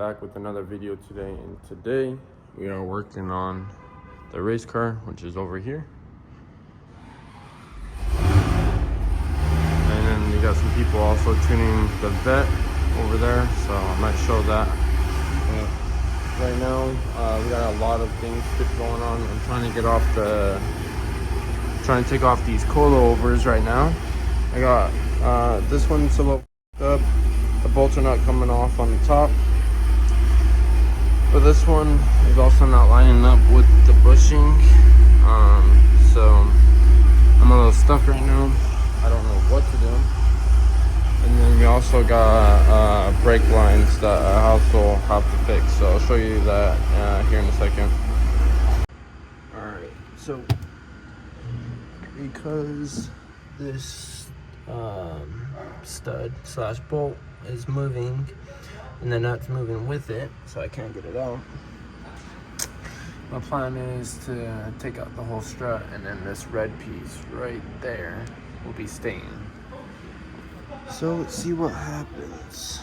back with another video today, and today we are working on the race car, which is over here. And then we got some people also tuning the vet over there, so I might show that. But right now we got a lot of things going on. I'm trying to take off these coilovers right now. I got this one's a little up. The bolts are not coming off on the top, but this one is also not lining up with the bushing. So I'm a little stuck right now. I don't know what to do. And then we also got brake lines that I also have to fix, so I'll show you that here in a second. Alright, so because this stud slash bolt is moving and the nut's moving with it, so I can't get it out, my plan is to take out the whole strut, and then this red piece right there will be staying. So let's see what happens.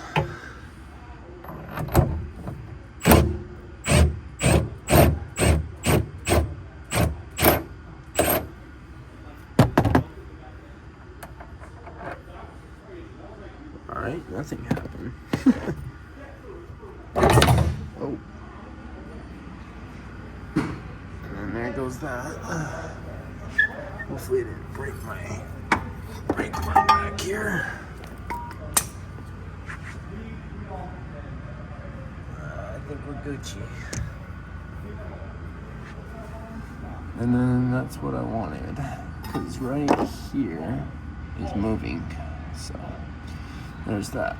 Alright, nothing happened. Oh. And there goes that. Hopefully it didn't break my brake line back here. I think we're Gucci. And then that's what I wanted, because right here is moving, so there's that.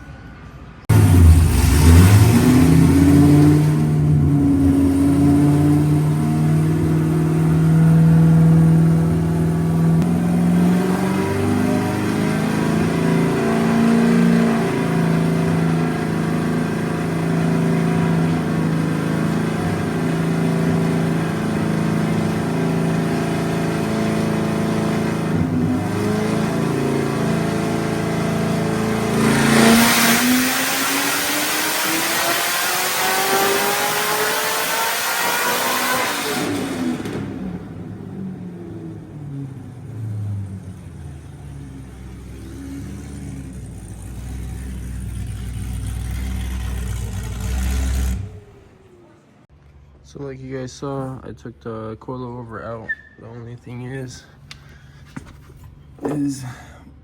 So like you guys saw, I took the coilover out. The only thing is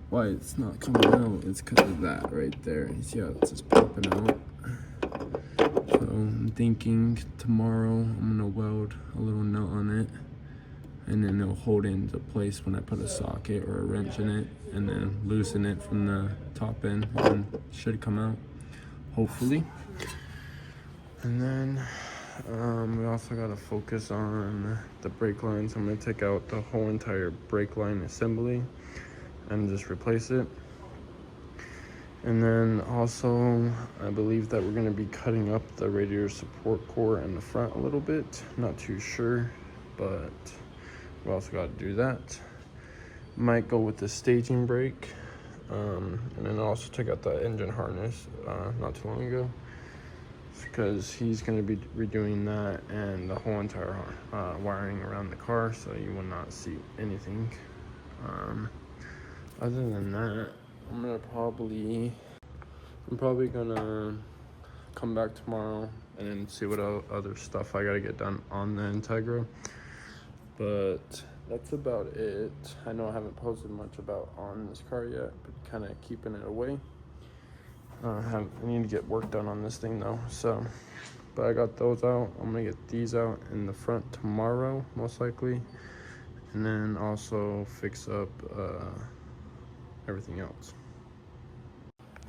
why it's not coming out. It's because of that right there. You see how it's just popping out? So I'm thinking tomorrow I'm gonna weld a little nut on it, and then it'll hold it into place when I put a socket or a wrench in it, and then loosen it from the top end, and it should come out, hopefully. And then we also got to focus on the brake lines. I'm going to take out the whole entire brake line assembly and just replace it. And then also, I believe that we're going to be cutting up the radiator support core in the front a little bit. Not too sure, but we also got to do that. Might go with the staging brake. And then also take out the engine harness not too long ago, because he's going to be redoing that and the whole entire wiring around the car, so you will not see anything. Other than that, I'm probably gonna come back tomorrow and then see what other stuff I gotta get done on the Integra. But that's about it. I know I haven't posted much about on this car yet, but kind of keeping it away. I need to get work done on this thing though, so, but I got those out. I'm gonna get these out in the front tomorrow, most likely, and then also fix up everything else.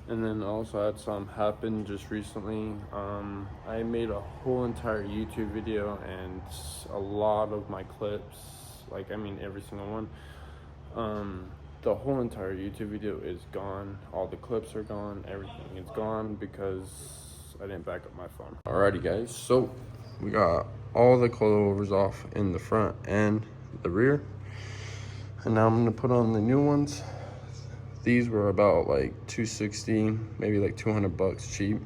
And then also I had some happen just recently. I made a whole entire YouTube video, and a lot of my clips, like I mean every single one, the whole entire YouTube video is gone. All the clips are gone. Everything is gone because I didn't back up my phone. Alrighty guys, so we got all the coilovers off in the front and the rear, and now I'm gonna put on the new ones. These were about like $260, maybe like $200 cheap.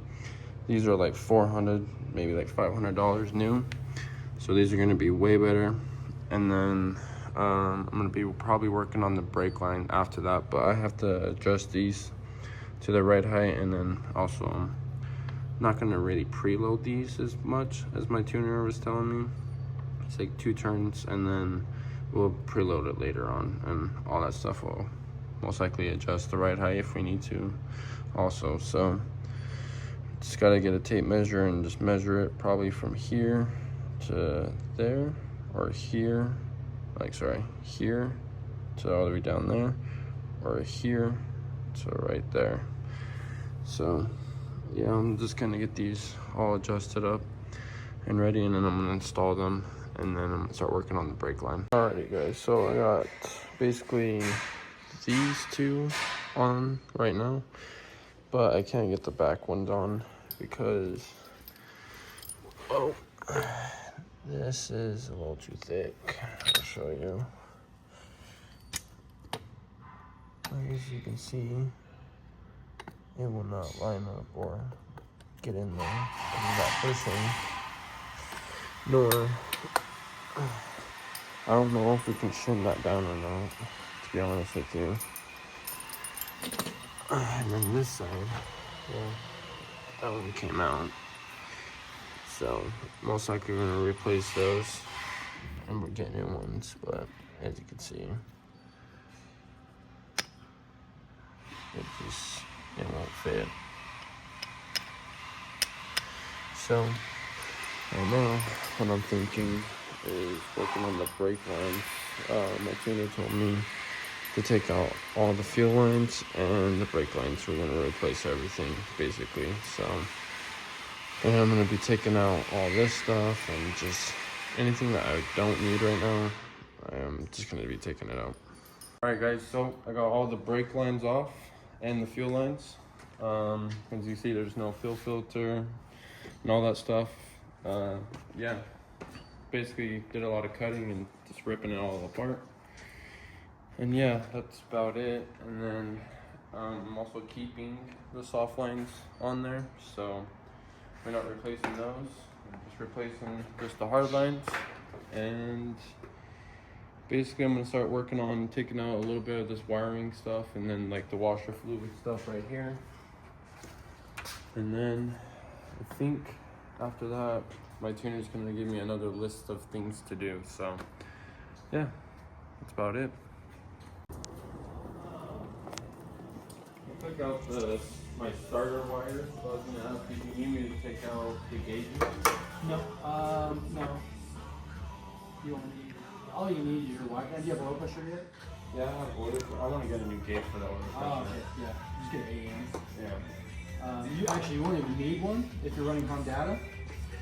These are like $400, maybe like $500 new. So these are gonna be way better. And then I'm gonna be probably working on the brake line after that, but I have to adjust these to the right height, and then also I'm not gonna really preload these as much as my tuner was telling me. It's like 2 turns, and then we'll preload it later on, and all that stuff will most likely adjust the right height if we need to also. So just gotta get a tape measure and just measure it probably from here to there, or here, like sorry, here to all the way down there, or here to right there. So yeah, I'm just gonna get these all adjusted up and ready, and then I'm gonna install them, and then I'm gonna start working on the brake line. Alrighty guys, so I got basically these 2 on right now, but I can't get the back ones on because, oh, this is a little too thick. I'll show you. As you can see, it will not line up or get in there because of that pushing. Nor, I don't know if we can shim that down or not, to be honest with you. And then this side, well, that one came out. So most likely we're gonna replace those, and we're getting new ones, but as you can see, it won't fit. So right now what I'm thinking is working on the brake lines. My tuner told me to take out all the fuel lines and the brake lines. We're gonna replace everything basically. So, and I'm gonna be taking out all this stuff and just anything that I don't need right now. I'm just gonna be taking it out. All right guys, so I got all the brake lines off and the fuel lines. As you see, there's no fuel filter and all that stuff. Yeah, basically did a lot of cutting and just ripping it all apart. And yeah, that's about it. And then I'm also keeping the soft lines on there, so we're not replacing those. We're just replacing just the hard lines. And basically I'm gonna start working on taking out a little bit of this wiring stuff, and then like the washer fluid stuff right here. And then I think after that, my tuner's gonna give me another list of things to do. So yeah, that's about it. I took out my starter wire, so I was gonna ask if you need me to take out the gauges. No, no. You only need, all you need is your wire. Do you have oil pressure yet? Yeah, I have oil. I want to get a new gauge for that one. Oh, okay, yeah. Just get 8 amps. Yeah. You won't even need one if you're running Hondata.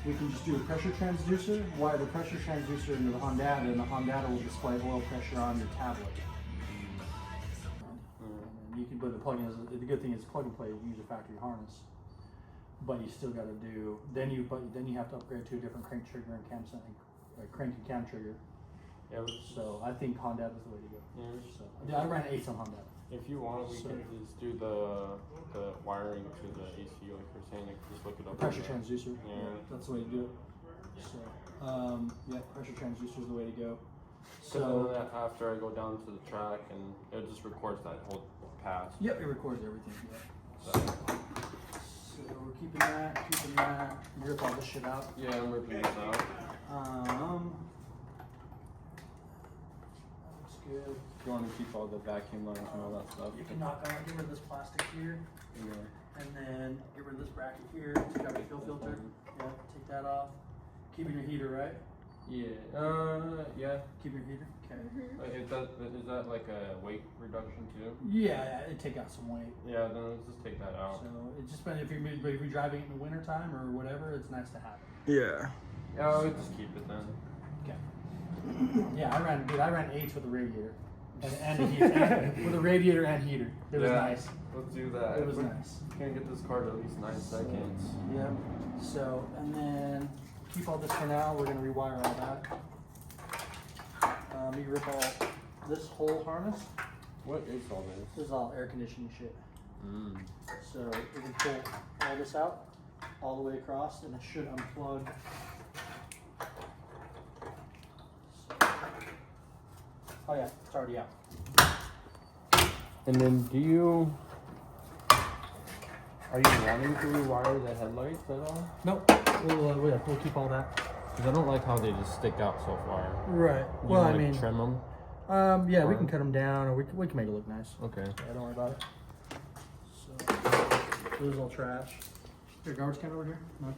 We can just do a pressure transducer, wire the pressure transducer into the Hondata, and the Hondata will display oil pressure on your tablet. You can put the plug-in. The good thing is plug and play. You use a factory harness, but you still got to do. Then you have to upgrade to a different crank trigger and cam setting, crank and cam trigger. Yeah. So I think Honda is the way to go. Yeah. So I ran 8 on Honda. If you want, we can just do the wiring to the AC, like you're saying. Like just look it up. Pressure transducer. Yeah. That's the way to do it. So yeah, pressure transducer is the way to go. So after I go down to the track, and it just records that whole pass. Yep, it records everything. Yeah. So we're keeping that. You rip all this shit out. Yeah, I'm ripping this out. That looks good. If you want to keep all the vacuum lines and all that stuff. You can knock out, get rid of this plastic here. Yeah. And then get rid of this bracket here. It's got a fuel filter. Yeah, take that off. Keeping your heater, right? Yeah. Yeah. Keep your heater. Okay. Is that like a weight reduction too? Yeah, it'd take out some weight. Yeah, then let's just take that out. So it's just, if you're driving it in the winter time or whatever, it's nice to have it. Yeah. Yeah, I'll just keep it then. Okay. Yeah, I ran 8 with a radiator. And a heater. With a radiator and heater. It was nice. Let's do that. It was nice. Can get this car to at least 9 seconds. Yeah. So, and then keep all this for now. We're going to rewire all that. You rip all this whole harness. What is all this? This is all air conditioning shit. So we can pull all this out. all the way across, and it should unplug. Oh yeah, it's already out. And then are you wanting to rewire the headlights at all? Nope. We'll keep all that. Because I don't like how they just stick out so far. Right. You Well, like I mean, trim them. Yeah, we can cut them down, or we can make it look nice. Okay. Yeah, don't worry about it. So, this is all trash. Your garbage can over here? No.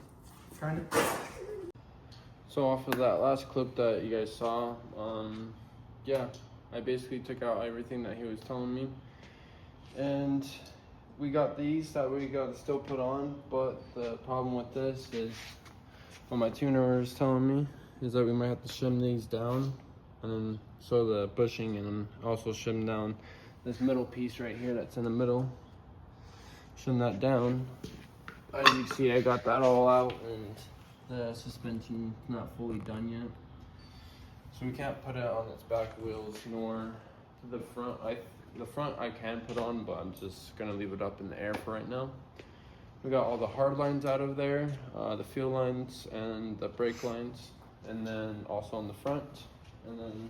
Kind of. So off of that last clip that you guys saw, yeah, I basically took out everything that he was telling me, and we got these that we got to still put on. But the problem with this is, what my tuner was telling me is that we might have to shim these down, and then so the bushing, and then also shim down this middle piece right here that's in the middle. Shim that down. As you can see, I got that all out, and the suspension is not fully done yet, so we can't put it on its back wheels nor the front. The front I can put on, but I'm just gonna leave it up in the air for right now. We got all the hard lines out of there, the fuel lines and the brake lines, and then also on the front, and then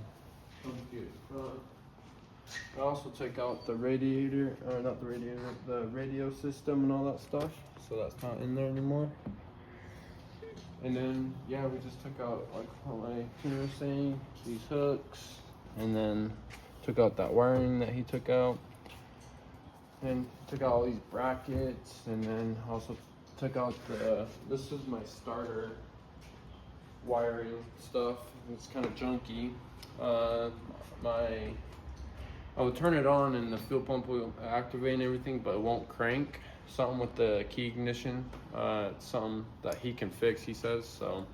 I also took out the radiator, or not the radiator, the radio system and all that stuff, so that's not in there anymore. And then, yeah, we just took out, like what my tuner was saying, these hooks, and then took out that wiring that he took out, and took out all these brackets, and then also took out this is my starter wiring stuff. It's kind of junky. I would turn it on and the fuel pump will activate and everything, but it won't crank. Something with the key ignition. It's something that he can fix, he says. So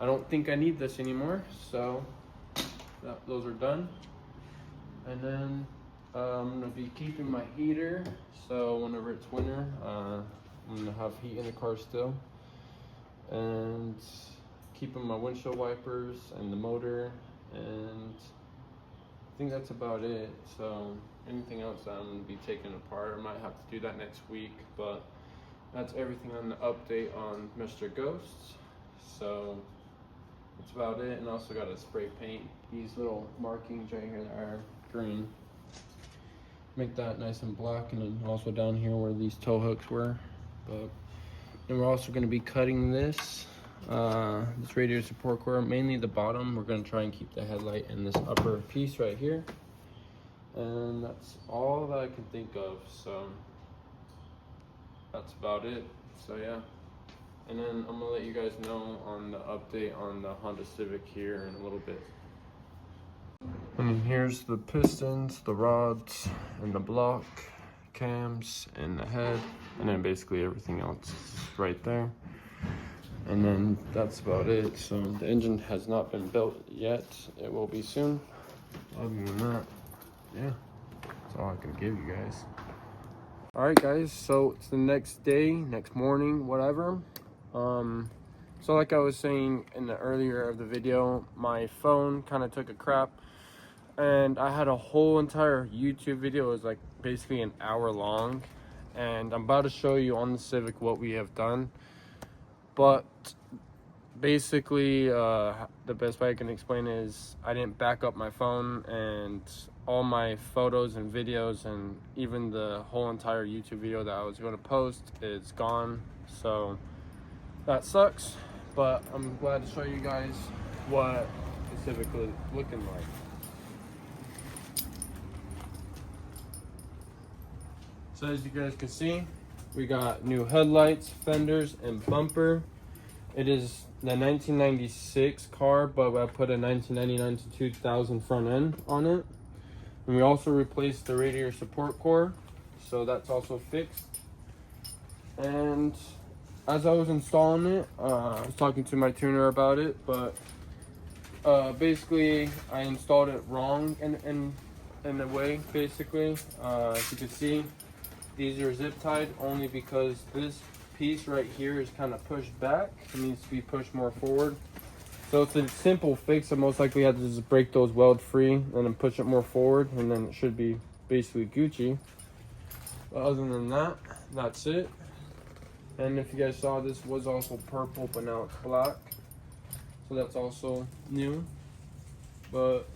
I don't think I need this anymore. So those are done. And then I'm gonna be keeping my heater. So whenever it's winter, I'm gonna have heat in the car still. And keeping my windshield wipers and the motor, and I think that's about it. So anything else that I'm gonna be taking apart, I might have to do that next week, but that's everything on the update on Mr. Ghosts. So that's about it. And also got to spray paint these little markings right here that are green, make that nice and black, and then also down here where these tow hooks were. But then we're also going to be cutting this radiator support core, mainly the bottom. We're going to try and keep the headlight in this upper piece right here, and that's all that I can think of. So that's about it. So yeah, and then I'm gonna let you guys know on the update on the Honda Civic here in a little bit. And here's the pistons, the rods, and the block, cams, and the head, and then basically everything else is right there. And then that's about it. So the engine has not been built yet. It will be soon. Other than that, yeah, that's all I can give you guys. All right, guys, so it's the next day, next morning, whatever. So like I was saying in the earlier of the video, my phone kind of took a crap, and I had a whole entire YouTube video. It was like basically an hour long, and I'm about to show you on the Civic what we have done. But basically, the best way I can explain is I didn't back up my phone, and all my photos and videos and even the whole entire YouTube video that I was going to post is gone. So that sucks, but I'm glad to show you guys what the Civic is looking like. So as you guys can see, we got new headlights, fenders, and bumper. It is the 1996 car, but I put a 1999 to 2000 front end on it. And we also replaced the radiator support core, so that's also fixed. And as I was installing it, I was talking to my tuner about it, but basically I installed it wrong in a way. Basically, as you can see, these are zip tied only because this piece right here is kind of pushed back. It needs to be pushed more forward. So it's a simple fix. I most likely have to just break those weld free and then push it more forward, and then it should be basically Gucci. But other than that, that's it. And if you guys saw, this was also purple, but now it's black. So that's also new. But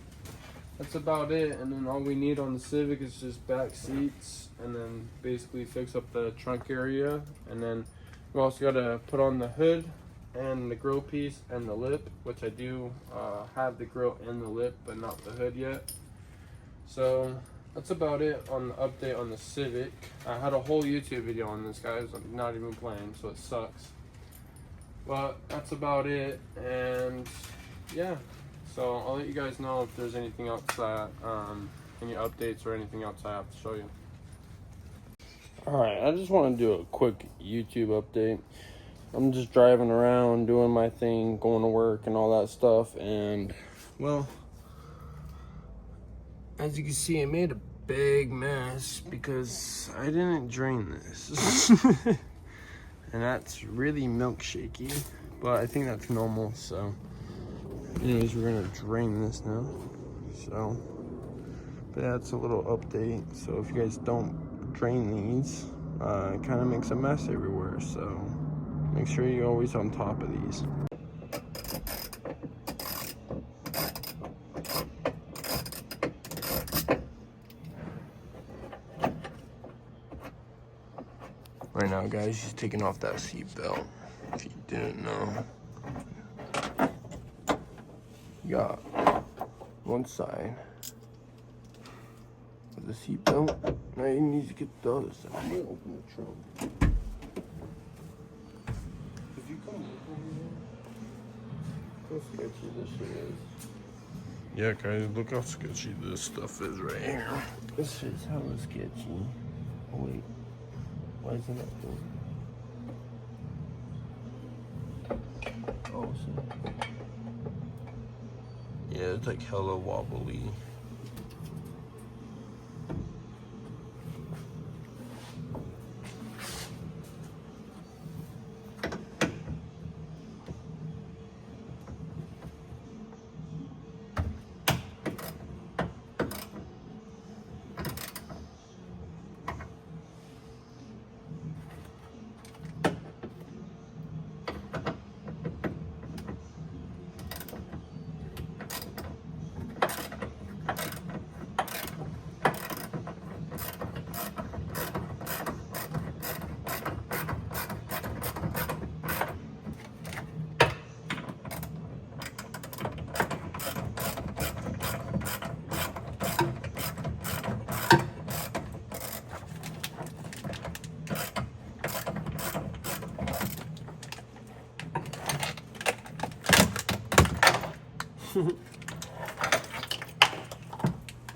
that's about it. And then all we need on the Civic is just back seats, and then basically fix up the trunk area. And then we also gotta put on the hood and the grill piece and the lip, which I do have the grill and the lip, but not the hood yet. So that's about it on the update on the Civic. I had a whole YouTube video on this, guys. I'm not even playing, so it sucks. But that's about it, and yeah. So I'll let you guys know if there's anything else that, any updates or anything else I have to show you. Alright, I just want to do a quick YouTube update. I'm just driving around, doing my thing, going to work and all that stuff, and, well, as you can see, I made a big mess because I didn't drain this. And that's really milkshakey, but I think that's normal, so. Anyways, we're gonna drain this now. So, but that's a little update. So if you guys don't drain these, it kind of makes a mess everywhere. So make sure you're always on top of these. Right now, guys, she's taking off that seat belt. If you didn't know. You got one side with the seat belt. Now you need to get the other side. I'm gonna open the trunk. If you come look over here, how sketchy this shit is. Yeah, guys, look how sketchy this stuff is right here. This is hella sketchy. Oh wait, why isn't it open? Oh, see. Yeah, it's like hella wobbly.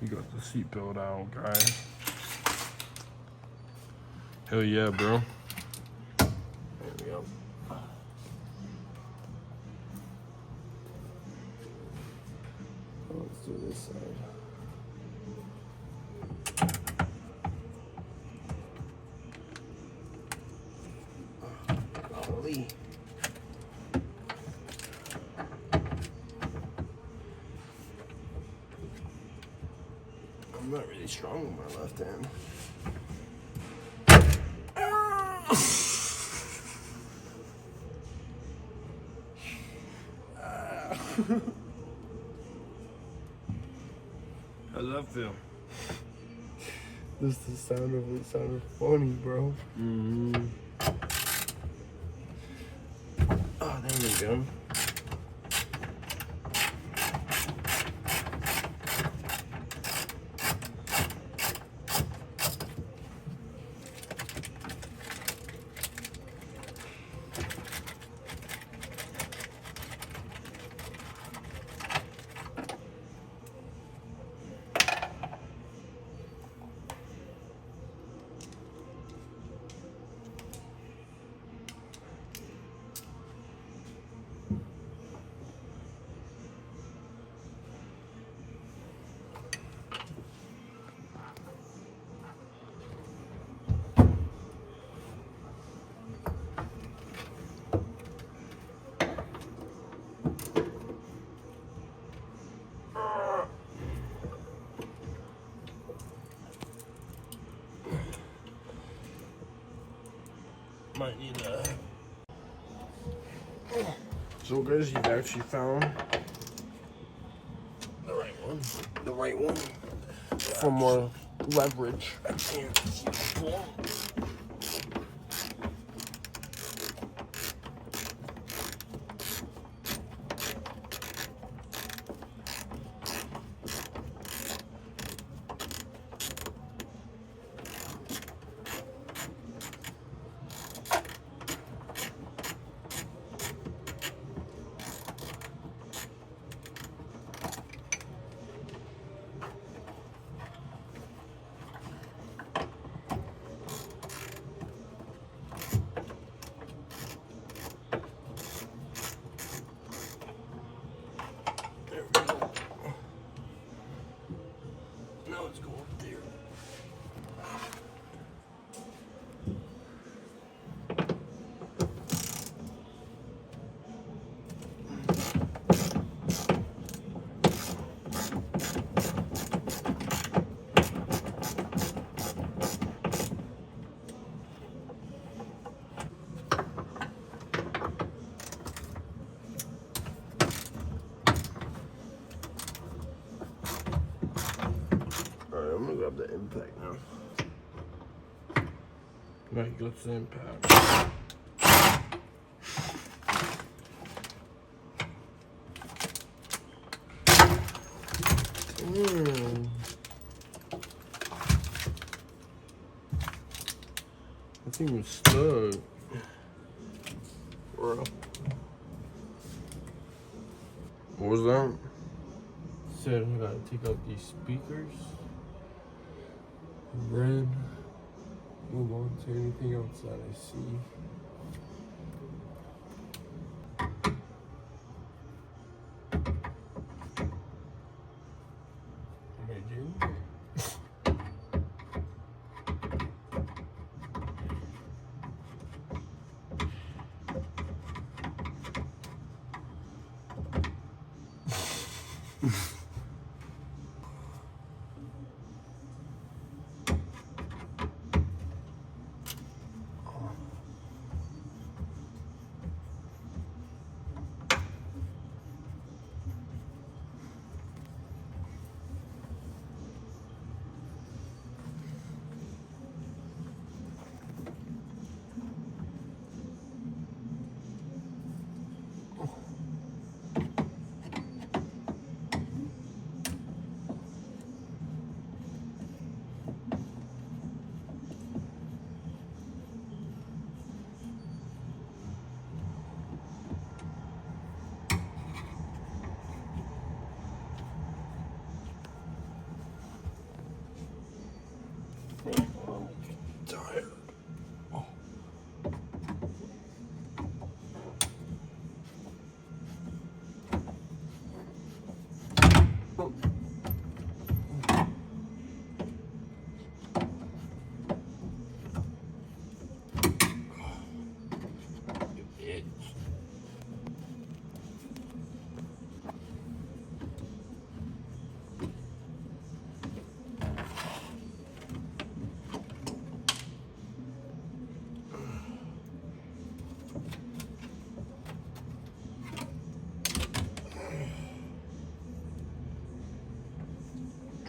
You got the seatbelt out, guys. Hell yeah, bro. There we go. Let's do this side. Golly. I'm not really strong with my left hand. How's that feel? This is the sound of it. Sounded funny, bro. Mm-hmm. Oh, there we go. Might need a. So guys, you've actually found the right one. The right one. For more leverage. I can't keep pulling. There we go. Now let's go up there. Alright, I'm gonna grab the impact now. Right, go to the impact. That thing was stuck. Bro. What was that? Said I gotta take out these speakers. Red. Move on to anything else that I see. Tired. Oh.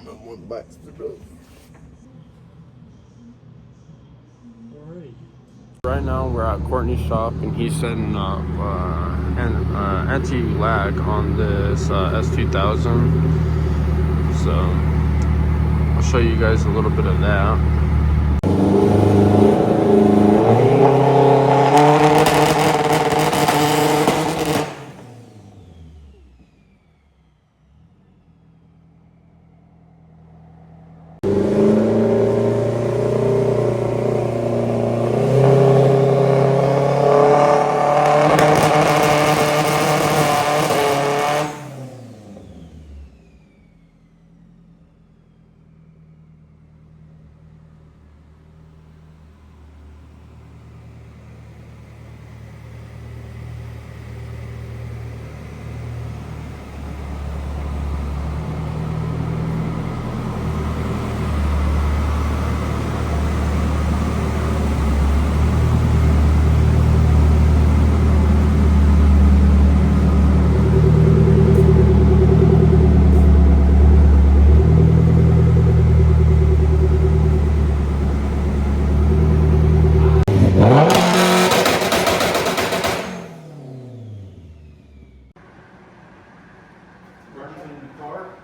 No more bites to go. Alright. Right now we're at Cortney's shop and he's setting up an anti-lag on this S2000. So I'll show you guys a little bit of that. power.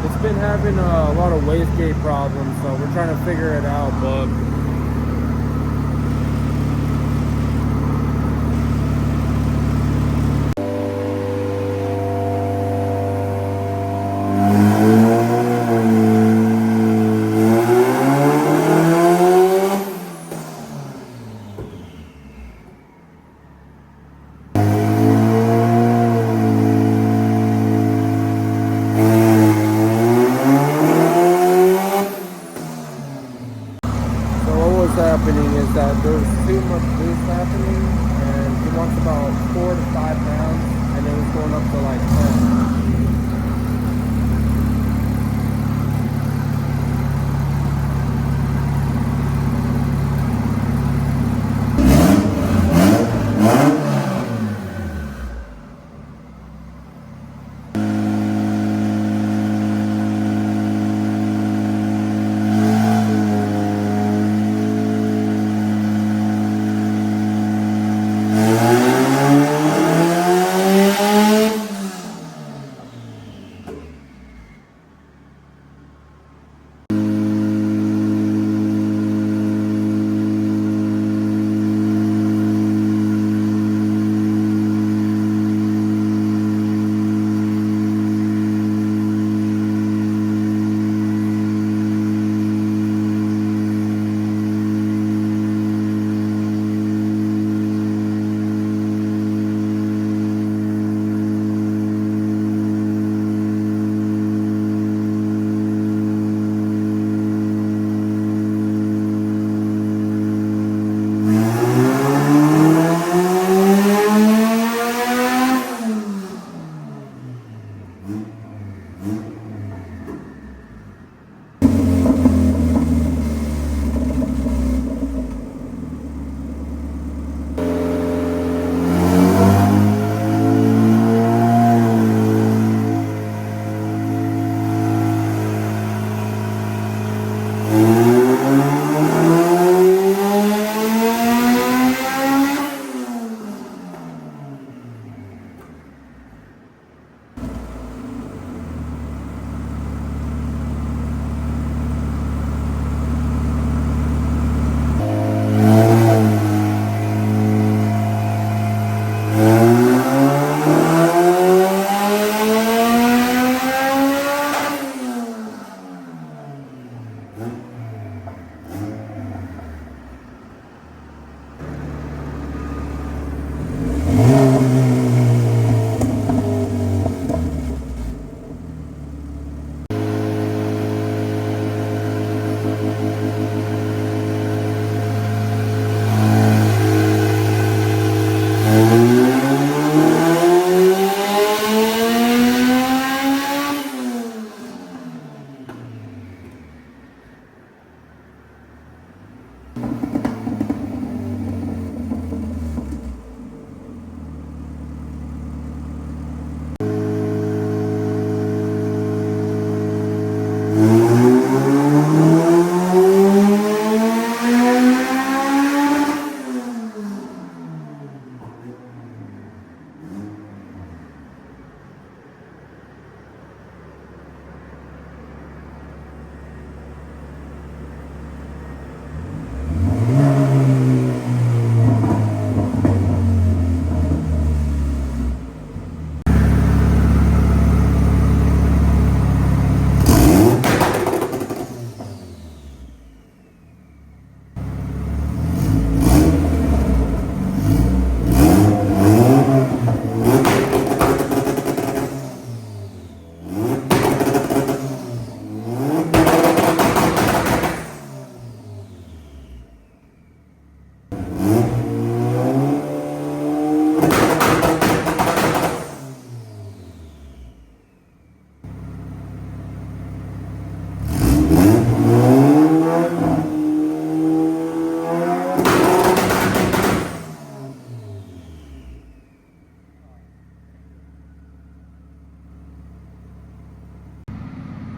It's been having a lot of wastegate problems, so we're trying to figure it out, but happening is that there's too much boost happening, and he wants about 4 to 5 pounds, and it was going up to like 10.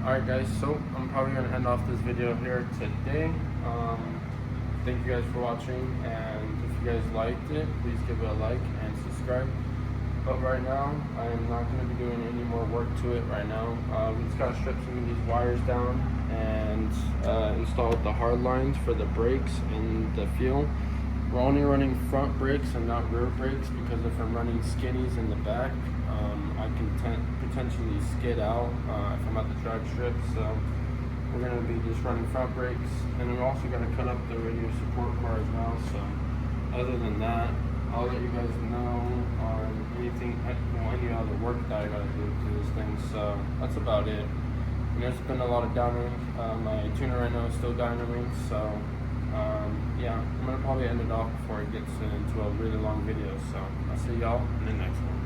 Alright guys, so I'm probably going to end off this video here today. Thank you guys for watching, and if you guys liked it, please give it a like and subscribe. But right now, I am not going to be doing any more work to it right now. We just got to strip some of these wires down and install the hard lines for the brakes and the fuel. We're only running front brakes and not rear brakes, because if I'm running skinnies in the back, I can potentially skid out if I'm at the drag strip. So we're going to be just running front brakes, and we're also going to cut up the radio support bar as well. So other than that, I'll let you guys know on anything, any other work that I got to do to this thing. So that's about it. And there's been a lot of downering. My tuner right now is still dynaming, so yeah, I'm gonna probably end it off before it gets into a really long video. So I'll see y'all in the next one.